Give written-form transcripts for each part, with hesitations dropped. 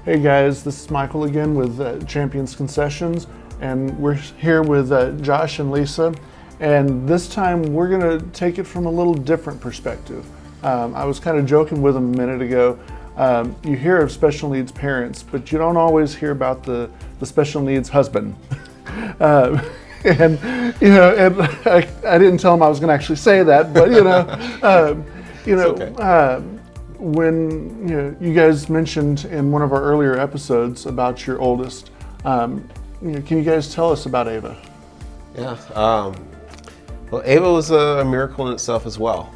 Hey guys, this is Michael again with Champions Concessions, and we're here with Josh and Lisa, and this time we're going to take it from a little different perspective. I was kind of joking with them a minute ago. You hear of special needs parents, but you don't always hear about the special needs husband. And I didn't tell him I was going to actually say that, but when you guys mentioned in one of our earlier episodes about your oldest, can you guys tell us about Ava? Yeah, well, Ava was a miracle in itself as well.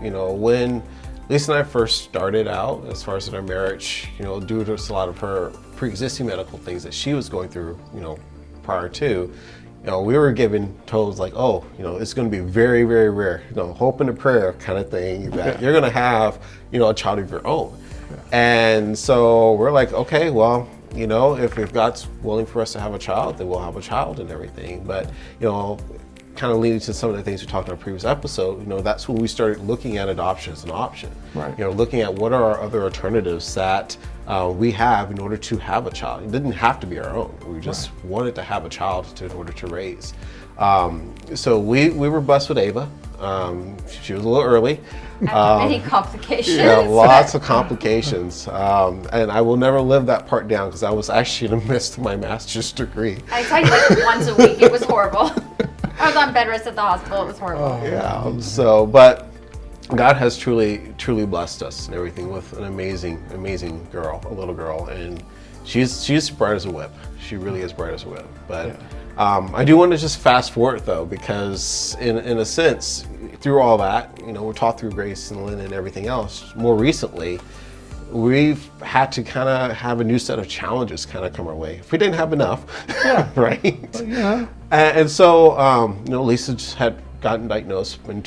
When Lisa and I first started out, as far as in our marriage, due to a lot of her pre-existing medical things that she was going through, prior to, we were given told like, it's going to be very, very rare, hope and a prayer kind of thing that you're going to have, a child of your own. Yeah. And so we're like, okay, well, if God's willing for us to have a child, then we'll have a child and everything. But, kind of leading to some of the things we talked in our previous episode, that's when we started looking at adoption as an option. Right. Looking at what are our other alternatives that we have in order to have a child. It didn't have to be our own. We just wanted to have a child in order to raise. So we were blessed with Ava. She was a little early. After many complications. Yeah, lots of complications. And I will never live that part down because I was actually in the midst of my master's degree. I tried like once a week. It was horrible. I was on bed rest at the hospital. It was horrible. But God has truly blessed us and everything with an amazing girl, a little girl, and she's bright as a whip. She really is bright as a whip. But I do want to just fast forward though, because in a sense, through all that, we're taught through Grace and Lynn and everything else. More recently, we've had to kind of have a new set of challenges kind of come our way. If we didn't have enough, right? Yeah. And so, Lisa just had gotten diagnosed in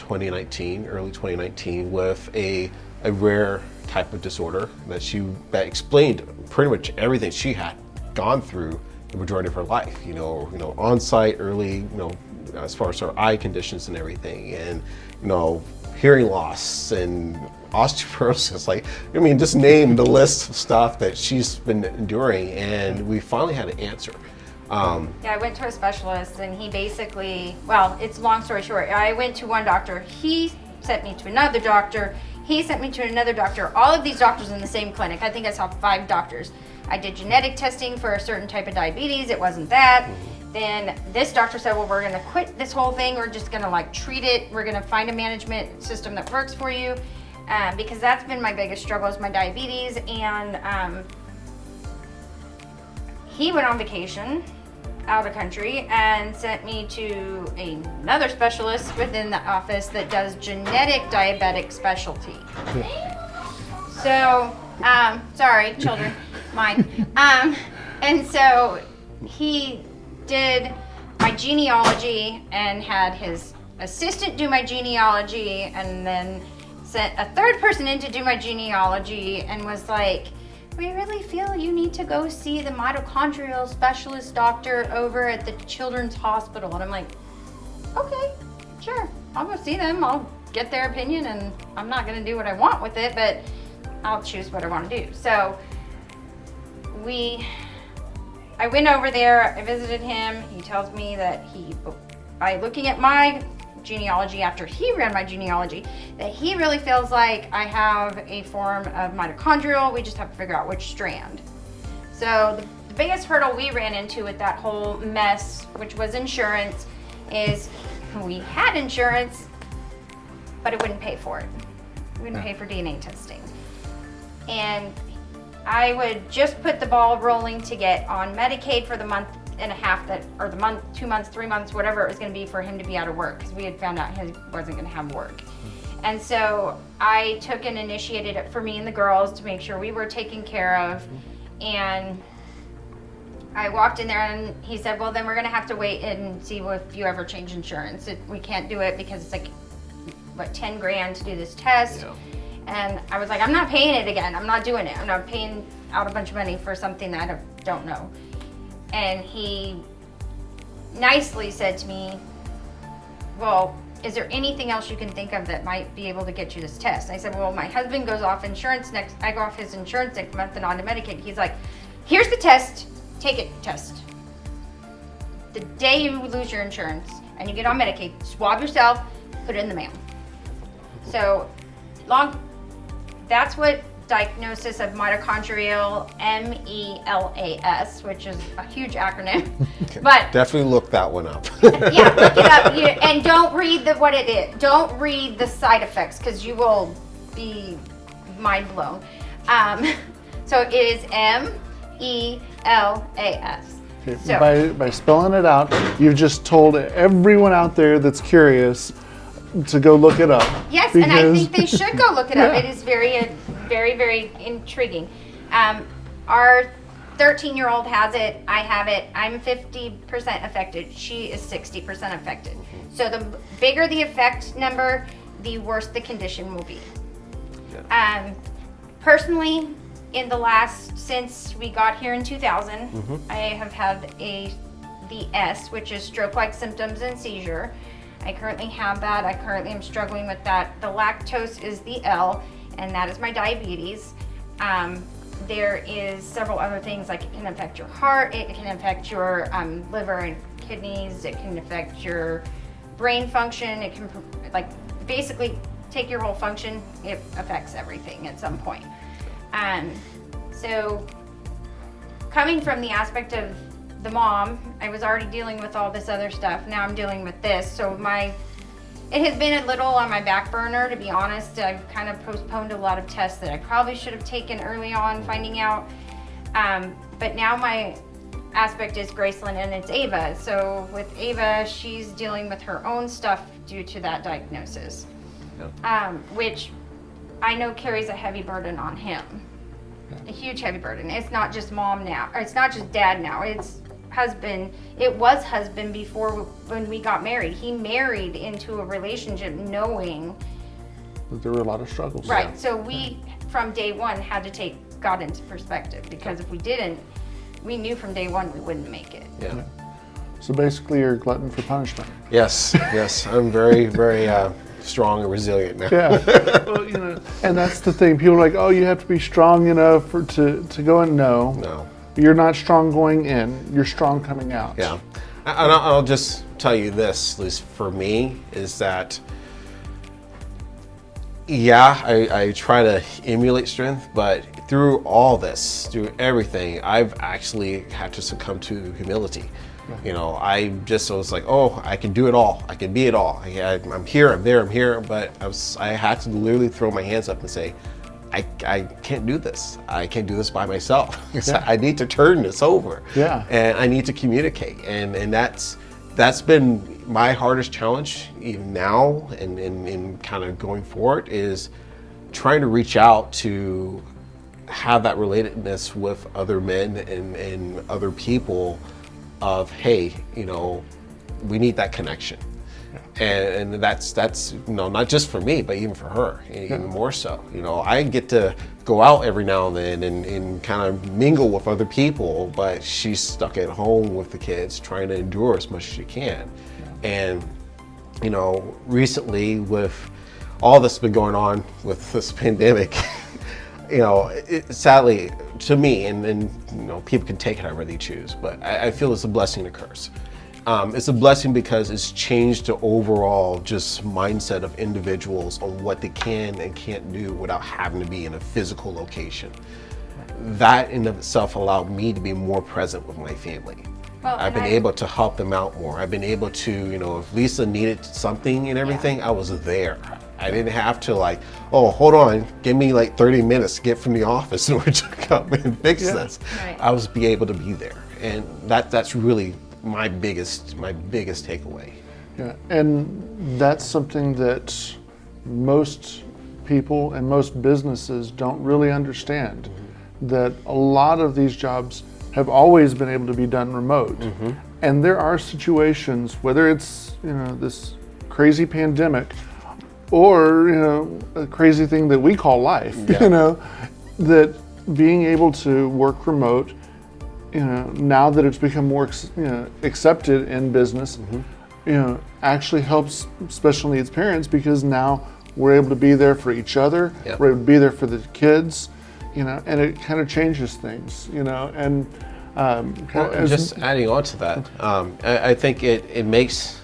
early 2019, with a rare type of disorder that explained pretty much everything she had gone through the majority of her life. On-site early, as far as her eye conditions and everything, and hearing loss and osteoporosis, just name the list of stuff that she's been enduring, and we finally had an answer. I went to a specialist, and he basically, it's long story short, I went to one doctor, he sent me to another doctor, he sent me to another doctor, all of these doctors in the same clinic. I think I saw 5 doctors. I did genetic testing for a certain type of diabetes, it wasn't that. Then this doctor said, well, we're gonna quit this whole thing, we're just gonna treat it, we're gonna find a management system that works for you. Because that's been my biggest struggle is my diabetes, and he went on vacation out of country and sent me to another specialist within the office that does genetic diabetic specialty. So, sorry, children, mine. And so he did my genealogy and had his assistant do my genealogy, and then sent a third person in to do my genealogy, and was like, we really feel you need to go see the mitochondrial specialist doctor over at the children's hospital. And I'm like, okay, sure, I'll go see them. I'll get their opinion, and I'm not gonna do what I want with it, but I'll choose what I wanna do. So I went over there, I visited him. He tells me that by looking at my genealogy after he ran my genealogy, that he really feels like I have a form of mitochondrial. We just have to figure out which strand. So the biggest hurdle we ran into with that whole mess, which was insurance, is we had insurance, but it wouldn't pay for it. It wouldn't pay for DNA testing. And I would just put the ball rolling to get on Medicaid for the month and a half or the month, 2 months, 3 months, whatever it was going to be for him to be out of work, because we had found out he wasn't going to have work. And so I took and initiated it for me and the girls to make sure we were taken care of. And I walked in there, and he said, well, then we're going to have to wait and see if you ever change insurance. We can't do it because it's like, what, 10 grand to do this test. Yeah. And I was like, I'm not paying it again. I'm not doing it. I'm not paying out a bunch of money for something that I don't know. And he nicely said to me, well, is there anything else you can think of that might be able to get you this test? I said, well, my husband goes off insurance I go off his insurance next month and on to Medicaid. He's like, here's the test, take it, test. The day you lose your insurance and you get on Medicaid, swab yourself, put it in the mail. So that's what diagnosis of mitochondrial MELAS, which is a huge acronym. Okay. But definitely look that one up. yeah, look it up. And don't read what it is. Don't read the side effects because you will be mind blown. So it is MELAS. Okay, So by spelling it out, you've just told everyone out there that's curious to go look it up. yes, and I because- think they should go look it up. Yeah. It is very, very intriguing. Our 13-year-old has it. I have it. I'm 50% affected. She is 60% affected. So the bigger the effect number, the worse the condition will be. Personally, since we got here in 2000, I have had the S, which is stroke-like symptoms and seizure. I currently have that. I currently am struggling with that. The lactose is the L, and that is my diabetes. There is several other things, like it can affect your heart, it can affect your liver and kidneys, it can affect your brain function, it can basically take your whole function. It affects everything at some point. So coming from the aspect of the mom, I was already dealing with all this other stuff. Now I'm dealing with this. So it has been a little on my back burner, to be honest. I've kind of postponed a lot of tests that I probably should have taken early on, finding out. But now my aspect is Graceland and it's Ava. So with Ava, she's dealing with her own stuff due to that diagnosis, which I know carries a heavy burden on him. A huge heavy burden. It's not just mom now, or it's not just dad now. It's husband. It was husband before when we got married. He married into a relationship knowing That there were a lot of struggles. right. So we from day one had to take God into perspective, because if we didn't, we knew from day one we wouldn't make it. Yeah. So basically, you're a glutton for punishment. Yes. Yes. I'm very, very strong and resilient now. Yeah. Well, and that's the thing. People are like, oh, you have to be strong, to go in. No. No. You're not strong going in. You're strong coming out. Yeah. And I'll just tell you this, at least for me, is that, I try to emulate strength, but through all this, through everything, I've actually had to succumb to humility. I was like, oh, I can do it all. I can be it all. I'm here, I'm there, I'm here. But I had to literally throw my hands up and say, I can't do this. I can't do this by myself. Yeah. I need to turn this over. Yeah. And I need to communicate. And that's been my hardest challenge even now and kind of going forward, is trying to reach out to have that relatedness with other men and other people of, hey, we need that connection. And that's not just for me, but even for her, even more so. I get to go out every now and then and kind of mingle with other people, but she's stuck at home with the kids, trying to endure as much as she can. And recently, with all that's been going on with this pandemic, sadly to me, and people can take it however they choose, but I feel it's a blessing and a curse. It's a blessing because it's changed the overall just mindset of individuals on what they can and can't do without having to be in a physical location. That in of itself allowed me to be more present with my family. Well, I've been able to help them out more. I've been able to, if Lisa needed something and everything, I was there. I didn't have to oh, hold on, give me 30 minutes to get from the office in order to come and fix this. Right. I was be able to be there. And that's really my biggest takeaway. Yeah, and that's something that most people and most businesses don't really understand. That a lot of these jobs have always been able to be done remote, and there are situations, whether it's this crazy pandemic or a crazy thing that we call life, that being able to work remote, now that it's become more accepted in business, actually helps special needs parents, because now we're able to be there for each other. Yep. We're able to be there for the kids, and it kind of changes things, and just adding on to that, I think it makes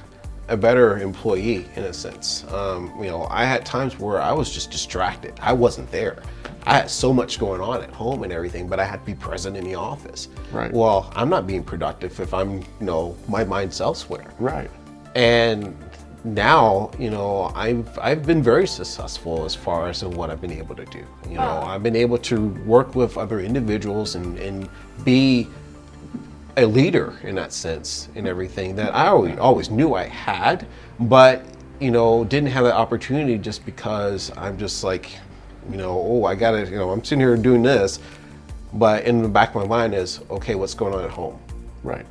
a better employee in a sense. I had times where I was just distracted. I wasn't there. I had so much going on at home and everything, but I had to be present in the office. Right. Well, I'm not being productive if I'm, my mind's elsewhere. Right. And now, I've been very successful as far as what I've been able to do. I've been able to work with other individuals and be a leader in that sense in everything that I always knew I had, but didn't have that opportunity just because I'm just like, I gotta, I'm sitting here doing this, but in the back of my mind is, okay, what's going on at home? Right.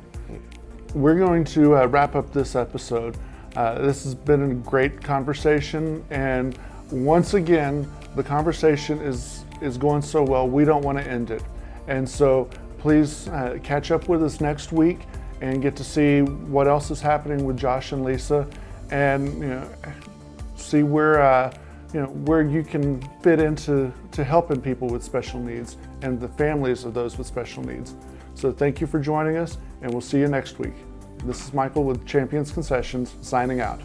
We're going to wrap up this episode. This has been a great conversation, and once again, the conversation is going so well, we don't want to end it. And so please catch up with us next week and get to see what else is happening with Josh and Lisa, and see where you can fit into helping people with special needs and the families of those with special needs. So thank you for joining us, and we'll see you next week. This is Michael with Champions Concessions, signing out.